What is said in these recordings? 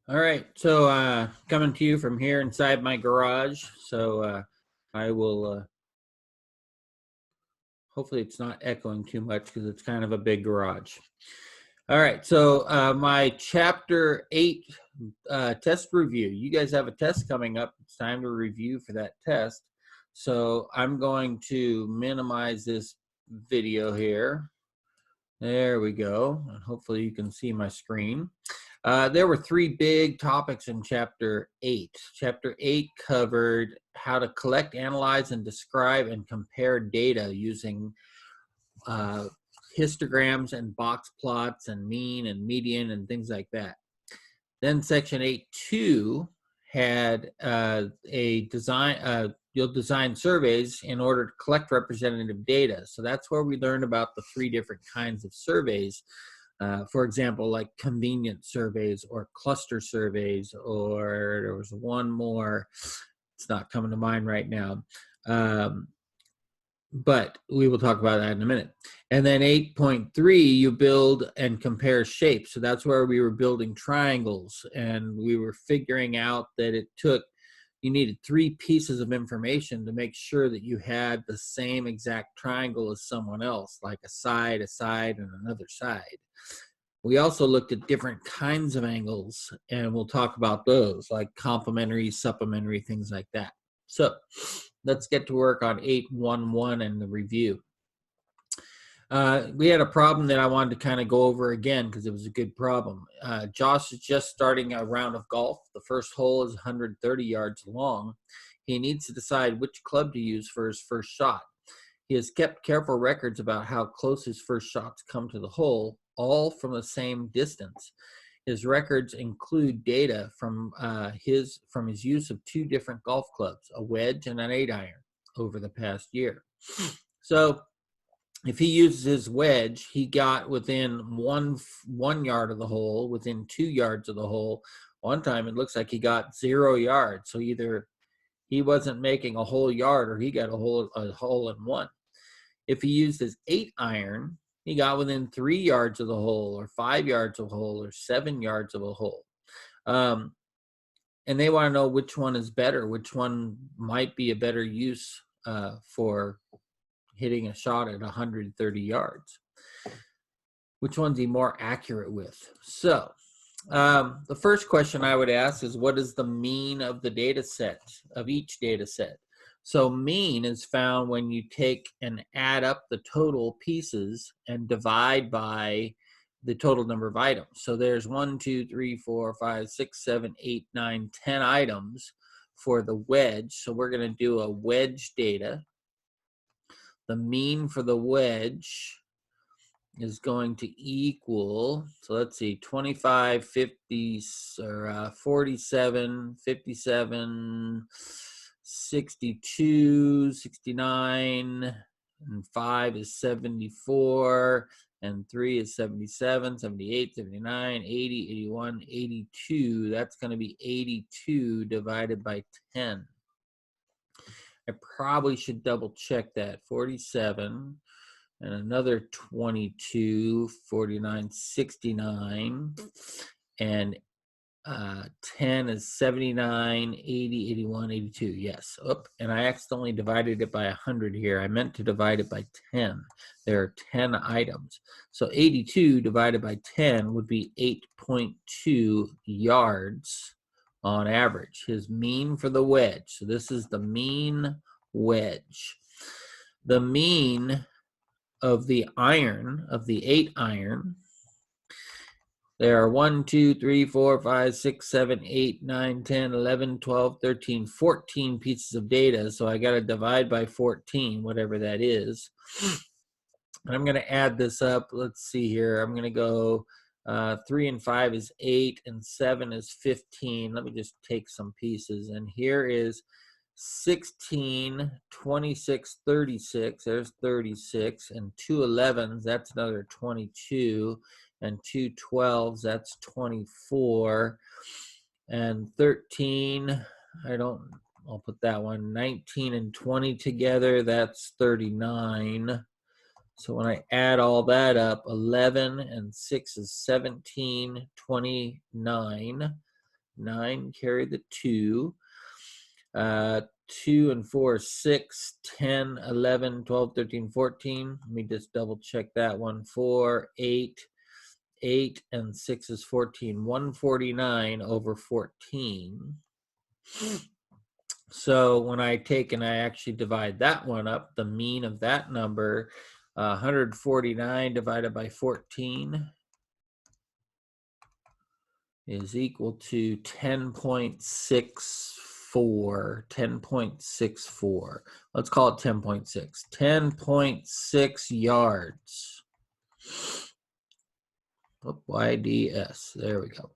All right, so coming to you from here inside my garage. So I will, hopefully it's not echoing too much because it's kind of a big garage. All right, so my chapter 8 test review. You guys have a test coming up. It's time to review for that test. So I'm going to minimize this video here. There we go. And hopefully you can see my screen. There were 3 big topics in Chapter 8. Chapter 8 covered how to collect, analyze, and describe and compare data using histograms and box plots and mean and median and things like that. Then Section 8.2 had a design, you'll design surveys in order to collect representative data. So that's where we learned about the 3 different kinds of surveys. For example, like convenience surveys or cluster surveys, or there was one more, it's not coming to mind right now. But we will talk about that in a minute. And then 8.3, you build and compare shapes. So that's where we were building triangles, and we were figuring out that you needed 3 pieces of information to make sure that you had the same exact triangle as someone else, like a side, and another side. We also looked at different kinds of angles, and we'll talk about those, like complementary, supplementary, things like that. So let's get to work on 8.1.1 and the review. We had a problem that I wanted to kind of go over again because it was a good problem. Josh is just starting a round of golf. The first hole is 130 yards long. He needs to decide which club to use for his first shot. He has kept careful records about how close his first shots come to the hole, all from the same distance. His records include data from his use of 2 different golf clubs, a wedge and an 8-iron, over the past year. So if he uses his wedge, he got within one yard of the hole, within 2 yards of the hole. One time it looks like he got 0 yards. So either he wasn't making a whole yard or he got a hole in one. If he used his 8-iron, he got within 3 yards of the hole, or 5 yards of a hole, or 7 yards of a hole. And they want to know which one is better, which one might be a better use for hitting a shot at 130 yards. Which one's he more accurate with? So the first question I would ask is, what is the mean of the data set, of each data set? So mean is found when you take and add up the total pieces and divide by the total number of items. So there's 1, 2, 3, 4, 5, 6, 7, 8, 9, 10 items for the wedge. So we're going to do a wedge data. The mean for the wedge is going to equal, so let's see, 25, 50, or 47, 57, 62, 69, and 5 is 74, and 3 is 77, 78, 79, 80, 81, 82. That's going to be 82 divided by 10. I probably should double check that. 47 and another 22, 49, 69, and 10 is 79, 80, 81, 82. Yes. And I accidentally divided it by 100 here. I meant to divide it by 10. There are 10 items. So 82 divided by 10 would be 8.2 yards on average. His mean for the wedge. So this is the mean wedge. The mean of the iron, of the 8-iron, there are 1, 2, 3, 4, 5, 6, 7, 8, 9, 10, 11, 12, 13, 14 pieces of data. So I got to divide by 14, whatever that is. And I'm going to add this up. Let's see here. I'm going to go 3 and 5 is 8, and 7 is 15. Let me just take some pieces. And here is 16, 26, 36. There's 36. And 2 11s, that's another 22. And 2 12s, that's 24. And 13, I'll put that one. 19 and 20 together, that's 39. So when I add all that up, 11 and 6 is 17, 29. 9, carry the 2. 2 and 4 is 6, 10, 11, 12, 13, 14. Let me just double check that one. 4, 8, 8, and 6 is 14. 149 over 14. So when I take and I actually divide that one up, the mean of that number, 149 divided by 14 is equal to 10.64. 10.64. Let's call it 10.6. 10.6 yards. YDS. There we go.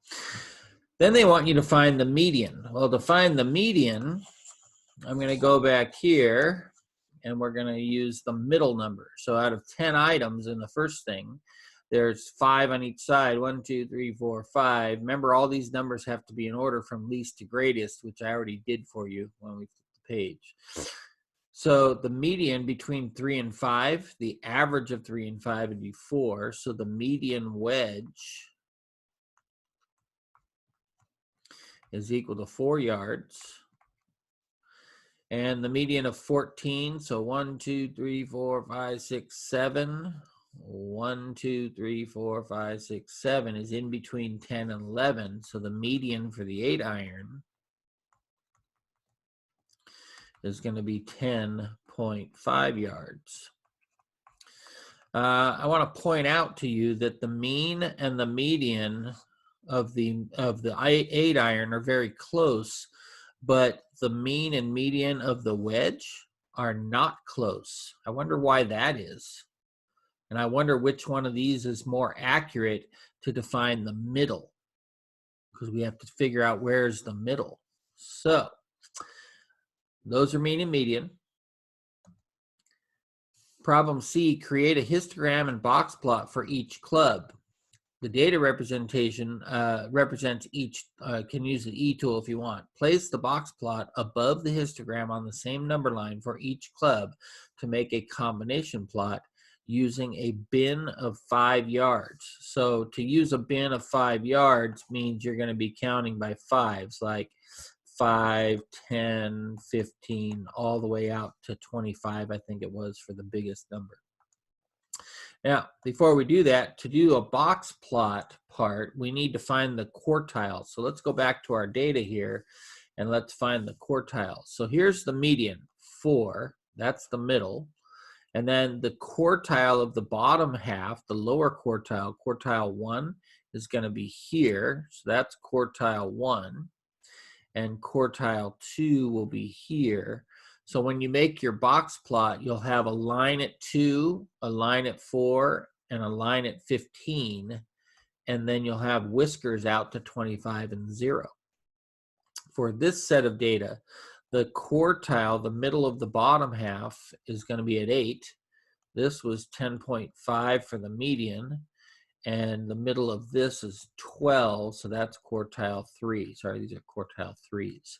Then they want you to find the median. Well, to find the median, I'm going to go back here and we're going to use the middle number. So out of 10 items in the first thing, there's 5 on each side. 1, 2, 3, 4, 5. Remember, all these numbers have to be in order from least to greatest, which I already did for you when we flipped the page. So the median between 3 and 5, the average of 3 and 5 would be 4. So the median wedge is equal to 4 yards. And the median of 14, so 1, 2, 3, 4, 5, 6, 7. 1, 2, 3, 4, 5, 6, 7 is in between 10 and 11. So the median for the 8 iron is going to be 10.5 yards. I want to point out to you that the mean and the median of the 8 iron are very close, but the mean and median of the wedge are not close. I wonder why that is. And I wonder which one of these is more accurate to define the middle, because we have to figure out where's the middle. So those are mean and median. Problem C, create a histogram and box plot for each club. The data representation represents each, can use the E tool if you want. Place the box plot above the histogram on the same number line for each club to make a combination plot using a bin of 5 yards. So to use a bin of 5 yards means you're going to be counting by fives, like 5, 10, 15, all the way out to 25, I think it was for the biggest number. Now, before we do that, to do a box plot part, we need to find the quartiles. So let's go back to our data here and let's find the quartiles. So here's the median, 4, that's the middle. And then the quartile of the bottom half, the lower quartile, quartile 1, is going to be here. So that's quartile 1. And quartile 2 will be here. So when you make your box plot, you'll have a line at 2, a line at 4, and a line at 15. And then you'll have whiskers out to 25 and 0. For this set of data, the quartile, the middle of the bottom half, is going to be at 8. This was 10.5 for the median. And the middle of this is 12, so that's quartile 3. Sorry, these are quartile 3s.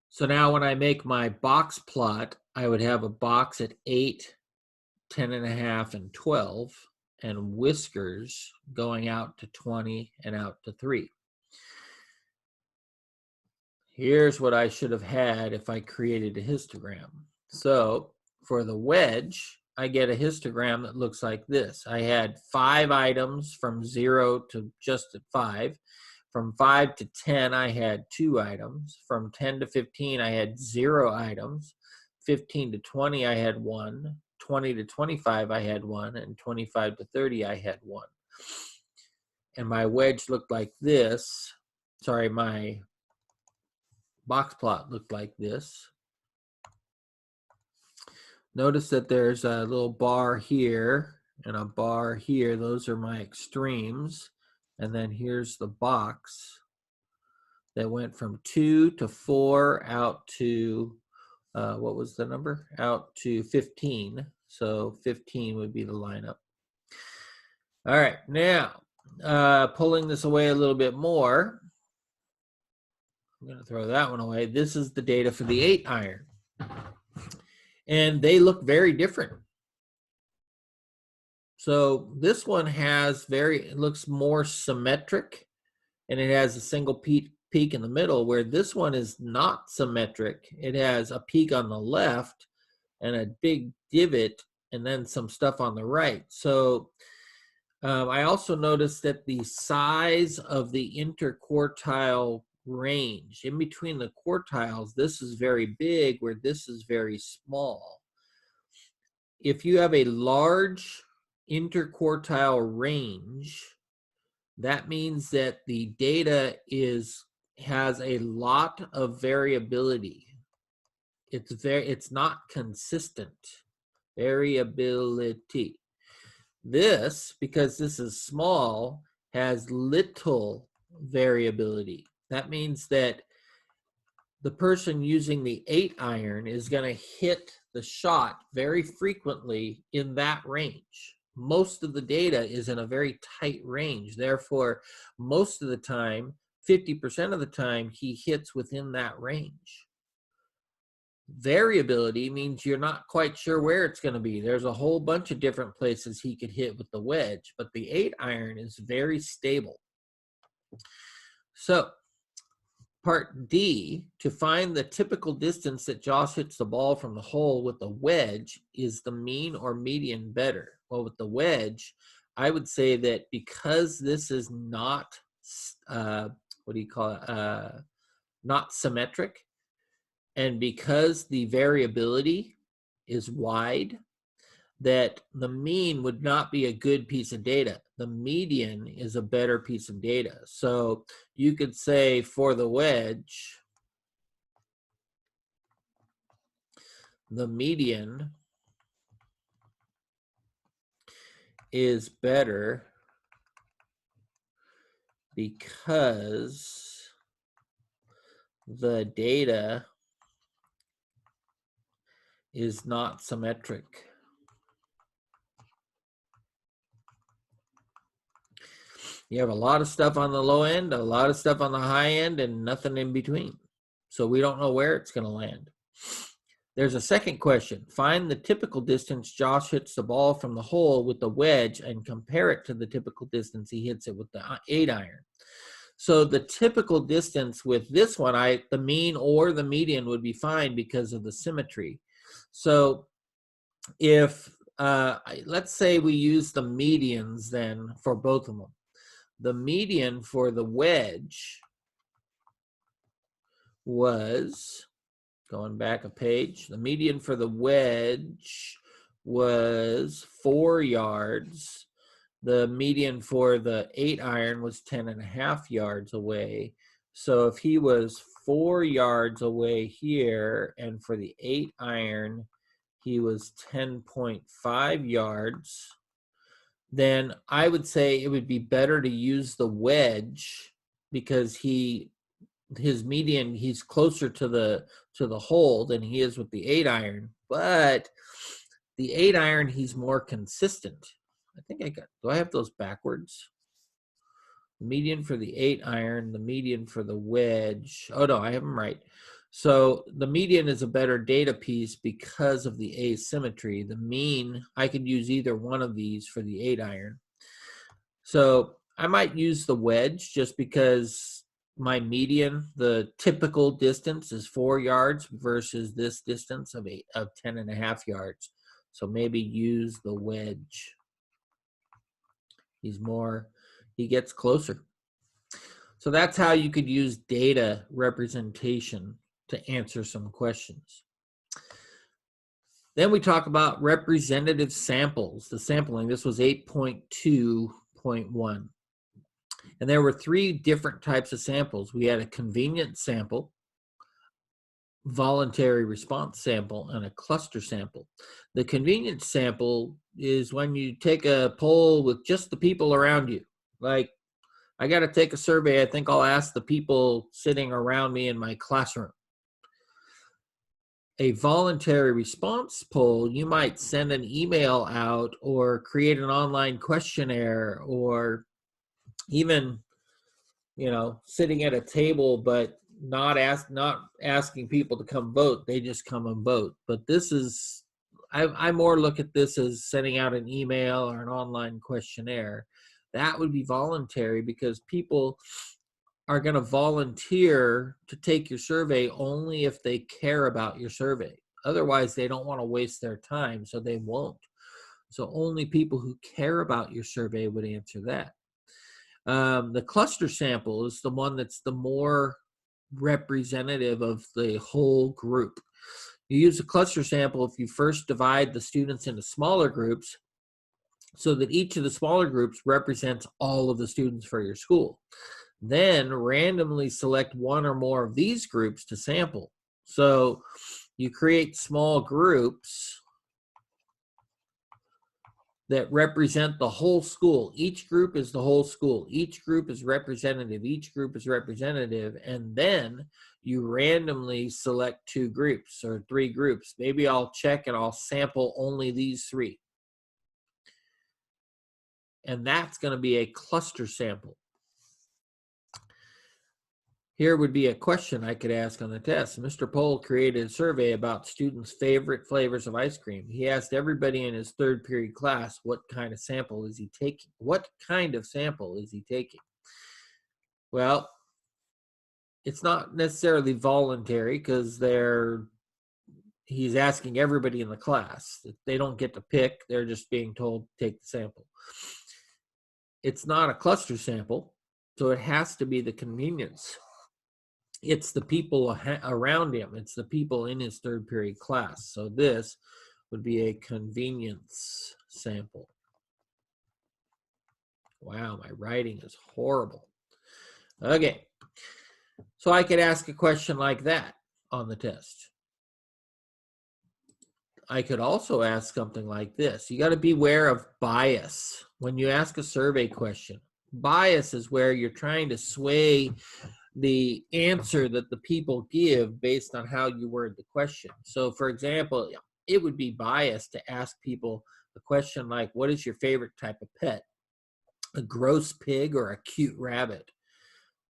So now when I make my box plot, I would have a box at 8, 10.5, and 12, and whiskers going out to 20 and out to 3. Here's what I should have had if I created a histogram. So for the wedge, I get a histogram that looks like this. I had 5 items from 0 to just at 5. From 5 to 10, I had 2 items. From 10 to 15, I had 0 items. 15 to 20, I had 1. 20 to 25, I had 1. And 25 to 30, I had 1. And my wedge looked like this. Sorry, my box plot looked like this. Notice that there's a little bar here and a bar here. Those are my extremes. And then here's the box that went from 2 to 4 out to, what was the number? Out to 15. So 15 would be the lineup. All right, now pulling this away a little bit more. I'm going to throw that one away. This is the data for the 8 iron. And they look very different. So this one has it looks more symmetric and it has a single peak in the middle, where this one is not symmetric. It has a peak on the left and a big divot and then some stuff on the right. So I also noticed that the size of the interquartile range, in between the quartiles, this is very big where this is very small. If you have a large interquartile range, that means that the data has a lot of variability. It's not consistent. Variability. This, because this is small, has little variability. That means that the person using the 8-iron is going to hit the shot very frequently in that range. Most of the data is in a very tight range. Therefore, most of the time, 50% of the time, he hits within that range. Variability means you're not quite sure where it's going to be. There's a whole bunch of different places he could hit with the wedge, but the 8-iron is very stable. So, part D, to find the typical distance that Josh hits the ball from the hole with the wedge, is the mean or median better? Well, with the wedge, I would say that because this is not, not symmetric, and because the variability is wide, that the mean would not be a good piece of data. The median is a better piece of data. So you could say for the wedge, the median is better because the data is not symmetric. You have a lot of stuff on the low end, a lot of stuff on the high end, and nothing in between. So we don't know where it's going to land. There's a second question. Find the typical distance Josh hits the ball from the hole with the wedge and compare it to the typical distance he hits it with the 8-iron. So the typical distance with this one, the mean or the median would be fine because of the symmetry. So if, let's say we use the medians then for both of them. The median for the wedge was, going back a page, the median for the wedge was 4 yards. The median for the 8-iron was 10.5 yards away. So if he was 4 yards away here, and for the 8-iron, he was 10.5 yards, then I would say it would be better to use the wedge because his median, he's closer to the hole than he is with the 8-iron. But the 8-iron, he's more consistent. I think do I have those backwards? The median for the 8-iron, the median for the wedge. Oh no, I have them right. So the median is a better data piece because of the asymmetry. The mean, I could use either one of these for the 8-iron. So I might use the wedge just because my median, the typical distance is 4 yards versus this distance of 10.5 yards. So maybe use the wedge. He gets closer. So that's how you could use data representation to answer some questions. Then we talk about representative samples. The sampling, this was 8.2.1. And there were 3 different types of samples. We had a convenient sample, voluntary response sample, and a cluster sample. The convenient sample is when you take a poll with just the people around you. Like, I got to take a survey. I think I'll ask the people sitting around me in my classroom. A voluntary response poll, you might send an email out or create an online questionnaire, or even, sitting at a table, but not asking people to come vote. They just come and vote. But this is, I more look at this as sending out an email or an online questionnaire. That would be voluntary because people are going to volunteer to take your survey only if they care about your survey. Otherwise, they don't want to waste their time, so they won't. So only people who care about your survey would answer that. The cluster sample is the one that's the more representative of the whole group. You use a cluster sample if you first divide the students into smaller groups so that each of the smaller groups represents all of the students for your school. Then randomly select one or more of these groups to sample. So you create small groups that represent the whole school. Each group is the whole school. Each group is representative. Each group is representative. And then you randomly select 2 groups or 3 groups. Maybe I'll check and I'll sample only these 3. And that's going to be a cluster sample. Here would be a question I could ask on the test. Mr. Pohl created a survey about students' favorite flavors of ice cream. He asked everybody in his 3rd period class, what kind of sample is he taking? What kind of sample is he taking? Well, it's not necessarily voluntary because he's asking everybody in the class. They don't get to pick. They're just being told to take the sample. It's not a cluster sample, so it has to be the convenience. It's the people around him. It's the people in his 3rd period class. So this would be a convenience sample. Wow, my writing is horrible. Okay, so I could ask a question like that on the test. I could also ask something like this. You got to beware of bias when you ask a survey question. Bias is where you're trying to sway the answer that the people give based on how you word the question. So for example, it would be biased to ask people a question like, what is your favorite type of pet? A gross pig or a cute rabbit?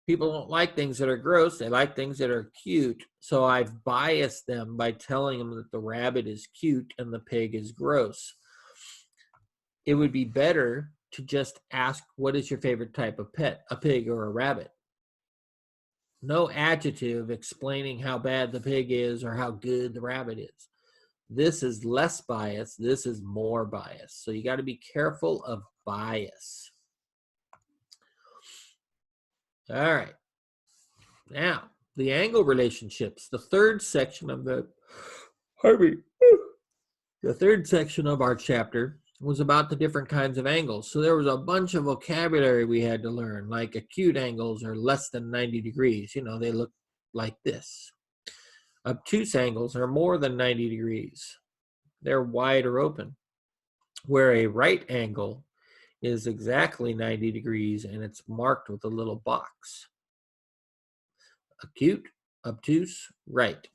People don't like things that are gross. They like things that are cute. So I've biased them by telling them that the rabbit is cute and the pig is gross. It would be better to just ask, what is your favorite type of pet? A pig or a rabbit? No adjective explaining how bad the pig is or how good the rabbit is. This is less bias. This is more bias. So you got to be careful of bias. All right. Now, the angle relationships. The third section of the third section of our chapter was about the different kinds of angles. So there was a bunch of vocabulary we had to learn, like acute angles are less than 90 degrees. You know, they look like this. Obtuse angles are more than 90 degrees. They're wide or open. Where a right angle is exactly 90 degrees and it's marked with a little box. Acute, obtuse, right.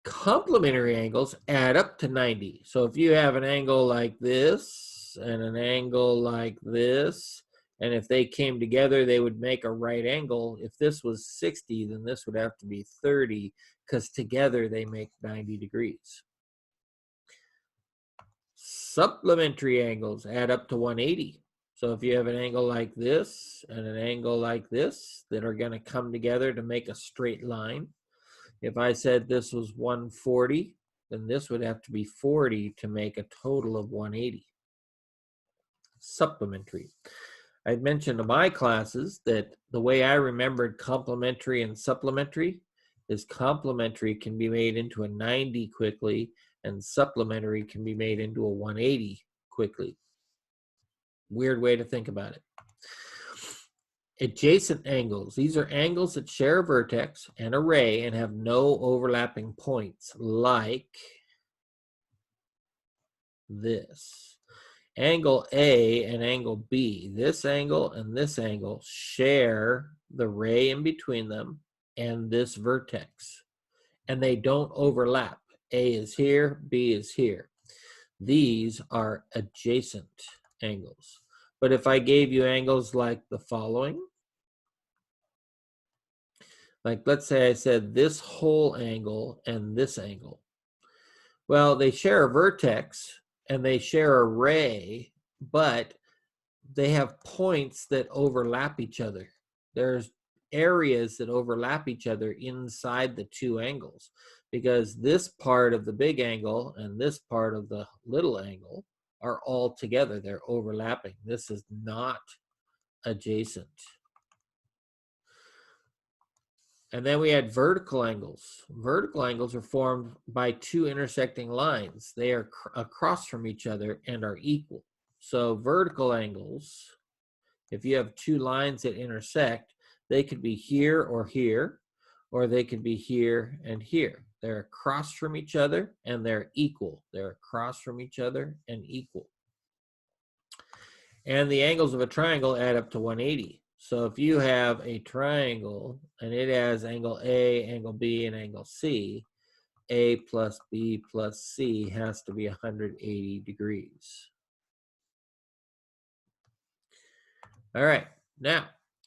Complementary angles add up to 90. So if you have an angle like this and an angle like this, and if they came together, they would make a right angle. If this was 60, then this would have to be 30 because together they make 90 degrees. Supplementary angles add up to 180. So if you have an angle like this and an angle like this that are going to come together to make a straight line, if I said this was 140, then this would have to be 40 to make a total of 180. Supplementary. I'd mentioned to my classes that the way I remembered complementary and supplementary is complementary can be made into a 90 quickly and supplementary can be made into a 180 quickly. Weird way to think about it. Adjacent angles. These are angles that share a vertex and a ray and have no overlapping points, like this. Angle A and angle B. This angle and this angle share the ray in between them and this vertex, and they don't overlap. A is here, B is here. These are adjacent angles. But if I gave you angles like the following, like let's say I said this whole angle and this angle. Well, they share a vertex and they share a ray, but they have points that overlap each other. there's areas that overlap each other inside the two angles, because this part of the big angle and this part of the little angle are all together. They're overlapping. This is not adjacent. And then we had vertical angles. Vertical angles are formed by two intersecting lines. They are across from each other and are equal. So vertical angles, if you have two lines that intersect, they could be here, or they could be here and here. They're across from each other and they're equal. They're across from each other and equal. And the angles of a triangle add up to 180. So if you have a triangle and it has angle A, angle B, and angle C, A plus B plus C has to be 180 degrees. All right, now,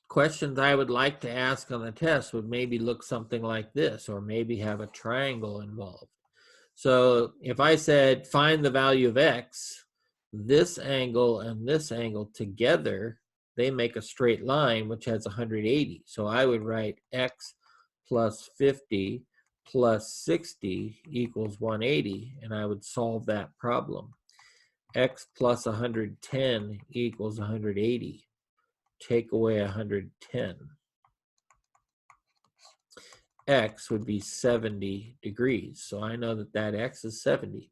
questions I would like to ask on the test would maybe look something like this, or maybe have a triangle involved. So if I said, find the value of X, this angle and this angle together, they make a straight line, which has 180. So I would write X plus 50 plus 60 equals 180, and I would solve that problem. X plus 110 equals 180. Take away 110. X would be 70 degrees. So I know that that X is 70.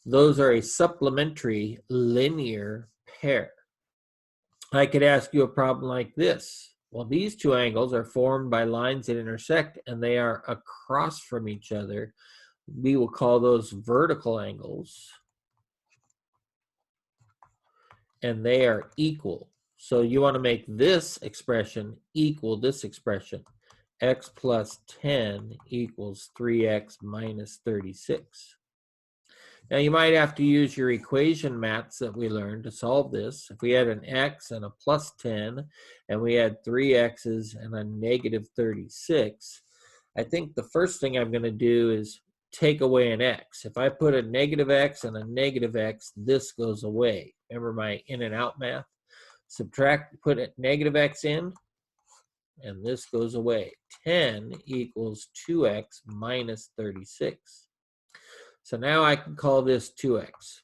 Those are a supplementary linear pair. I could ask you a problem like this. Well, these two angles are formed by lines that intersect and they are across from each other. We will call those vertical angles. And they are equal. So you want to make this expression equal this expression. X plus 10 equals 3x minus 36. Now you might have to use your equation maths that we learned to solve this. If we had an x and a plus 10, and we had 3x's and a negative 36, I think the first thing I'm going to do is take away an x. If I put a negative x and a negative x, this goes away. Remember my in and out math? Subtract, put a negative x in, and this goes away. 10 equals 2x minus 36. So now I can call this 2x.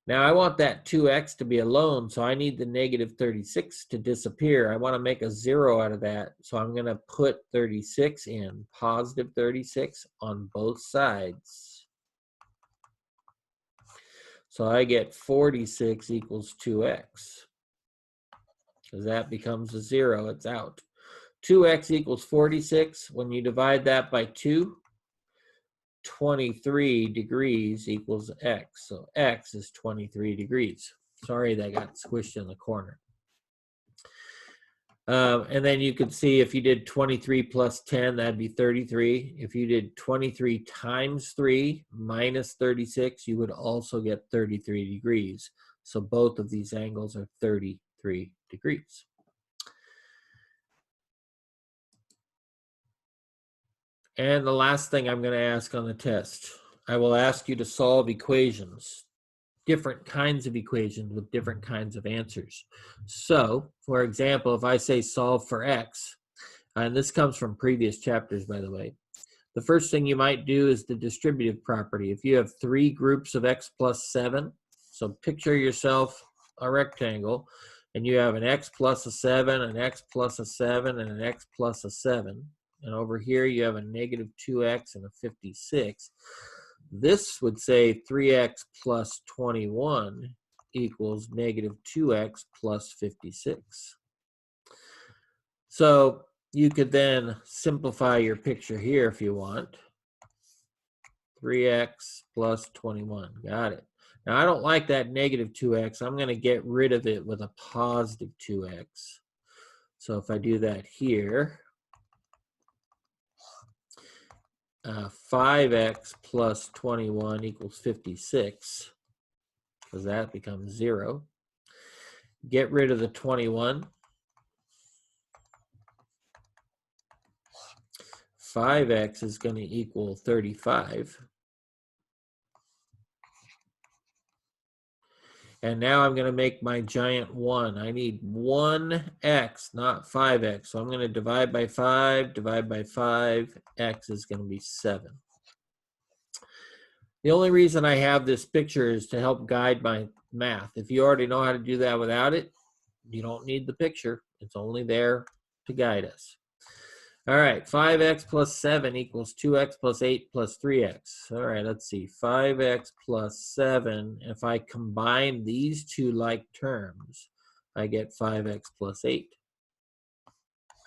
Now I want that 2x to be alone, so I need the negative 36 to disappear. I want to make a 0 out of that, so I'm going to put 36 in, positive 36 on both sides. So I get 46 equals 2x. Because that becomes a 0, it's out. 2x equals 46. When you divide that by 2, 23 degrees equals x. So x is 23 degrees. Sorry, that got squished in the corner. And then you could see if you did 23 plus 10, that'd be 33. If you did 23 times 3 minus 36, you would also get 33 degrees. So both of these angles are 33 degrees. And the last thing I'm going to ask on the test, I will ask you to solve equations, different kinds of equations with different kinds of answers. So, for example, if I say solve for x, and this comes from previous chapters, by the way, the first thing you might do is the distributive property. If you have 3 groups of x plus 7, so picture yourself a rectangle, and you have an x plus a 7, an x plus a 7, and an x plus a 7. And over here you have a negative 2x and a 56. This would say 3x plus 21 equals negative 2x plus 56. So you could then simplify your picture here if you want. 3x plus 21. Got it. Now I don't like that negative 2x. I'm going to get rid of it with a positive 2x. So if I do that here, 5x plus 21 equals 56, because that becomes 0. Get rid of the 21. 5x is going to equal 35. And now I'm going to make my giant 1. I need 1x, not 5x. So I'm going to divide by 5, divide by 5. X is going to be 7. The only reason I have this picture is to help guide my math. If you already know how to do that without it, you don't need the picture. It's only there to guide us. All right, 5x plus 7 equals 2x plus 8 plus 3x. All right, let's see. 5x plus 7. If I combine these two like terms, I get 5x plus 8.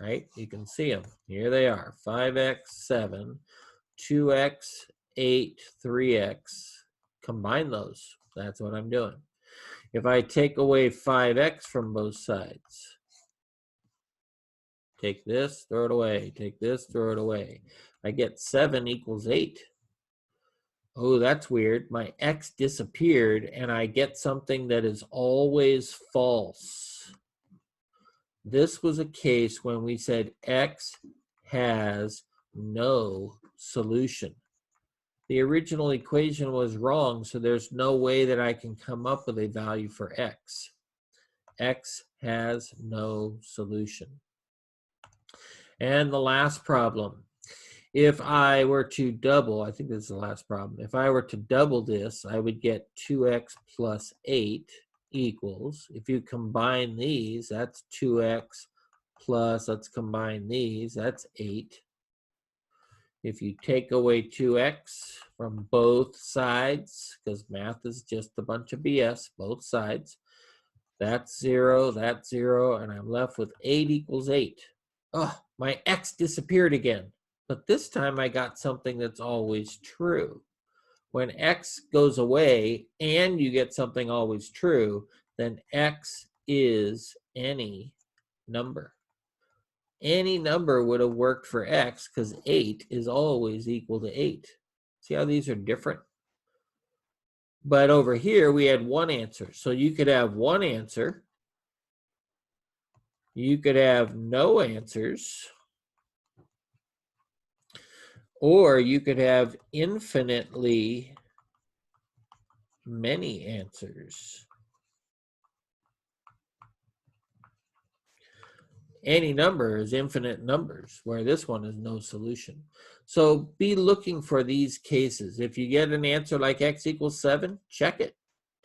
Right? You can see them. Here they are. 5x, 7, 2x, 8, 3x. Combine those. That's what I'm doing. If I take away 5x from both sides, take this, throw it away. Take this, throw it away. I get 7 equals 8. Oh, that's weird. My x disappeared, and I get something that is always false. This was a case when we said x has no solution. The original equation was wrong, so there's no way that I can come up with a value for x. X has no solution. And the last problem, if I were to double, I think this is the last problem. If I were to double this, I would get 2x plus 8 equals, if you combine these, that's 2x plus, let's combine these, that's 8. If you take away 2x from both sides, because math is just a bunch of BS, both sides, that's 0, and I'm left with 8 equals 8. Oh, my x disappeared again. But this time I got something that's always true. When x goes away and you get something always true, then x is any number. Any number would have worked for x because 8 is always equal to 8. See how these are different? But over here, we had one answer. So you could have one answer. You could have no answers. Or you could have infinitely many answers. Any number is infinite numbers, where this one is no solution. So be looking for these cases. If you get an answer like x equals 7, check it.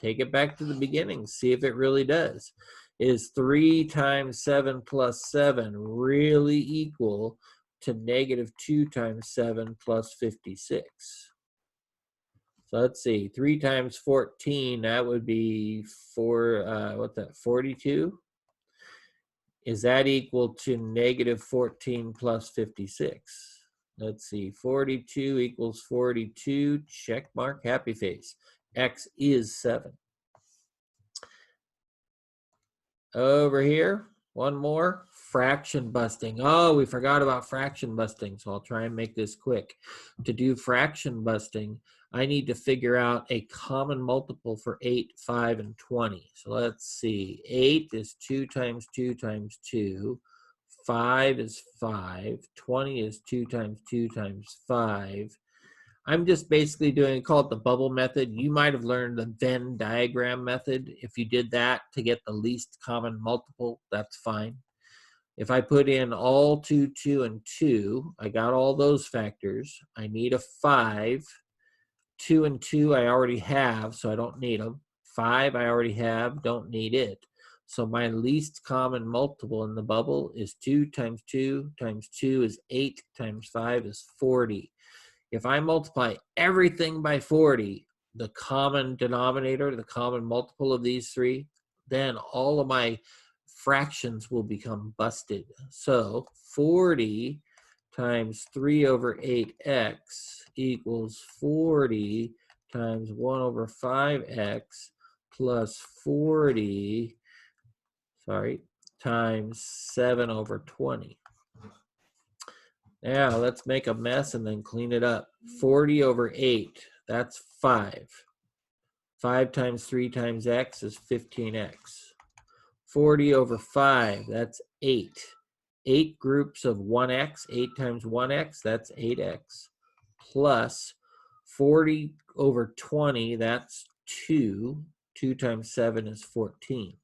Take it back to the beginning. See if it really does. Is 3 times 7 plus 7 really equal to negative 2 times 7 plus 56? So let's see. 3 times 14, that would be 42? Is that equal to negative 14 plus 56? Let's see, 42 equals 42, check mark, happy face. X is 7. Over here, one more, fraction busting. Oh, we forgot about fraction busting, so I'll try and make this quick. To do fraction busting, I need to figure out a common multiple for 8, 5, and 20. So let's see. 8 is 2 times 2 times 2. 5 is 5. 20 is 2 times 2 times 5. I'm just basically doing, call it the bubble method. You might have learned the Venn diagram method. If you did that to get the least common multiple, that's fine. If I put in all 2, 2, and 2, I got all those factors. I need a 5. 2 and 2 I already have, so I don't need them. 5 I already have, don't need it. So my least common multiple in the bubble is 2 times 2 times 2 is 8 times 5 is 40. If I multiply everything by 40, the common denominator, the common multiple of these three, then all of my fractions will become busted. So 40 times 3 over 8x equals 40 times 1 over 5x plus 40, times 7 over 20. Now let's make a mess and then clean it up. 40 over 8, that's 5. 5 times 3 times x is 15x. 40 over 5, that's 8. 8 groups of 1x, 8 times 1x, that's 8x. Plus 40 over 20, that's 2. 2 times 7 is 14.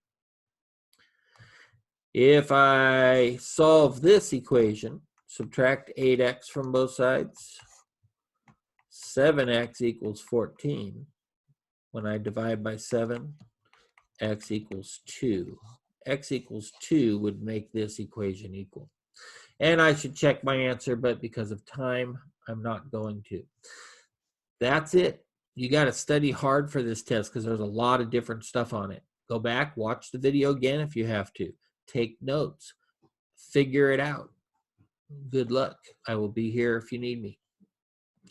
If I solve this equation, subtract 8x from both sides, 7x equals 14. When I divide by 7, x equals 2. X equals 2 would make this equation equal. And I should check my answer, but because of time, I'm not going to. That's it. You got to study hard for this test because there's a lot of different stuff on it. Go back, watch the video again if you have to. Take notes. Figure it out. Good luck. I will be here if you need me.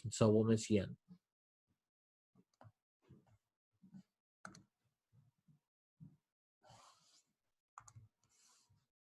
And so will Miss Yen.